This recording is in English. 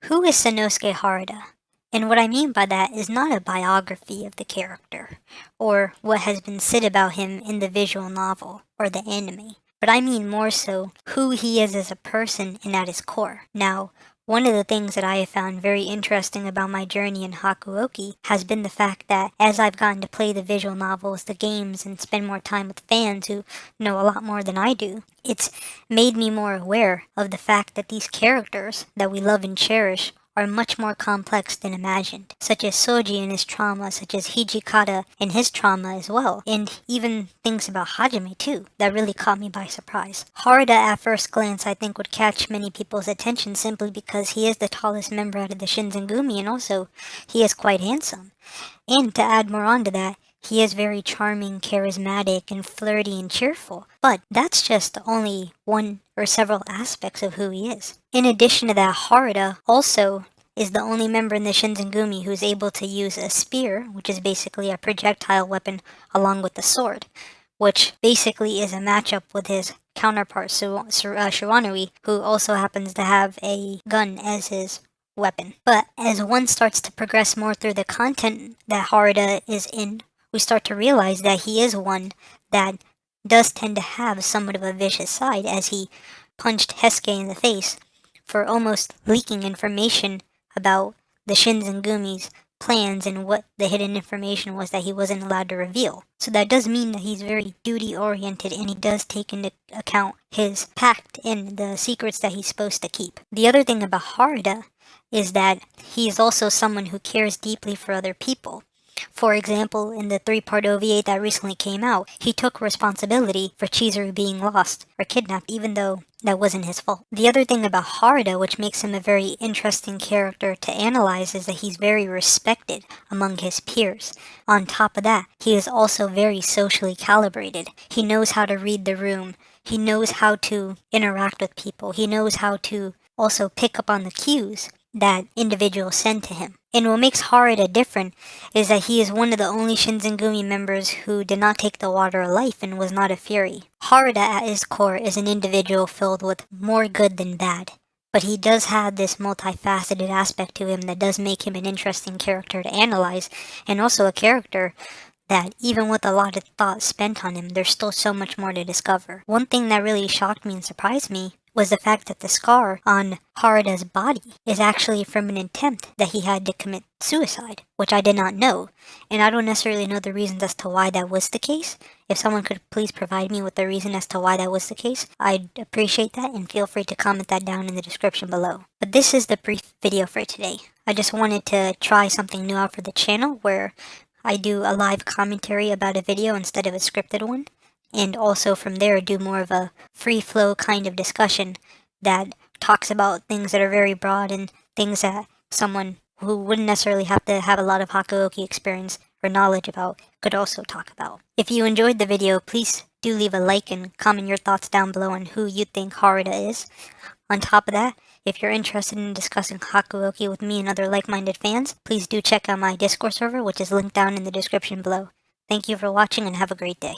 Who is Sanosuke Harada? And what I mean by that is not a biography of the character, or what has been said about him in the visual novel or the anime, but I mean more so who he is as a person and at his core. Now, one of the things that I have found very interesting about my journey in Hakuouki has been the fact that as I've gotten to play the visual novels, the games, and spend more time with fans who know a lot more than I do, it's made me more aware of the fact that these characters that we love and cherish are much more complex than imagined, such as Soji and his trauma, such as Hijikata and his trauma as well, and even things about Hajime too, that really caught me by surprise. Harada at first glance I think would catch many people's attention simply because he is the tallest member out of the Shinzengumi, and also he is quite handsome. And to add more on to that, he is very charming, charismatic, and flirty and cheerful. But that's just only one or several aspects of who he is. In addition to that, Harada also is the only member in the Shinzengumi who is able to use a spear, which is basically a projectile weapon, along with the sword, which basically is a matchup with his counterpart Shiranui, who also happens to have a gun as his weapon. But as one starts to progress more through the content that Harada is in, we start to realize that he is one that does tend to have somewhat of a vicious side, as he punched Hesuke in the face for almost leaking information about the Shinzengumi's plans and what the hidden information was that he wasn't allowed to reveal. So that does mean that he's very duty-oriented, and he does take into account his pact and the secrets that he's supposed to keep. The other thing about Harada is that he is also someone who cares deeply for other people. For example, in the 3-part OVA that recently came out, he took responsibility for Chizuru being lost or kidnapped, even though that wasn't his fault. The other thing about Harada, which makes him a very interesting character to analyze, is that he's very respected among his peers. On top of that, he is also very socially calibrated. He knows how to read the room. He knows how to interact with people. He knows how to also pick up on the cues that individuals send to him. And what makes Harada different is that he is one of the only Shinzengumi members who did not take the water of life and was not a fury. Harada at his core is an individual filled with more good than bad, but he does have this multifaceted aspect to him that does make him an interesting character to analyze, and also a character that even with a lot of thought spent on him, there's still so much more to discover. One thing that really shocked me and surprised me was the fact that the scar on Harada's body is actually from an attempt that he had to commit suicide, which I did not know, and I don't necessarily know the reasons as to why that was the case. If someone could please provide me with the reason as to why that was the case, I'd appreciate that, and feel free to comment that down in the description below. But this is the brief video for today. I just wanted to try something new out for the channel, where I do a live commentary about a video instead of a scripted one, and also from there do more of a free flow kind of discussion that talks about things that are very broad and things that someone who wouldn't necessarily have to have a lot of Hakuouki experience or knowledge about could also talk about. If you enjoyed the video, please do leave a like and comment your thoughts down below on who you think Harada is. On top of that, if you're interested in discussing Hakuouki with me and other like-minded fans, please do check out my Discord server, which is linked down in the description below. Thank you for watching and have a great day.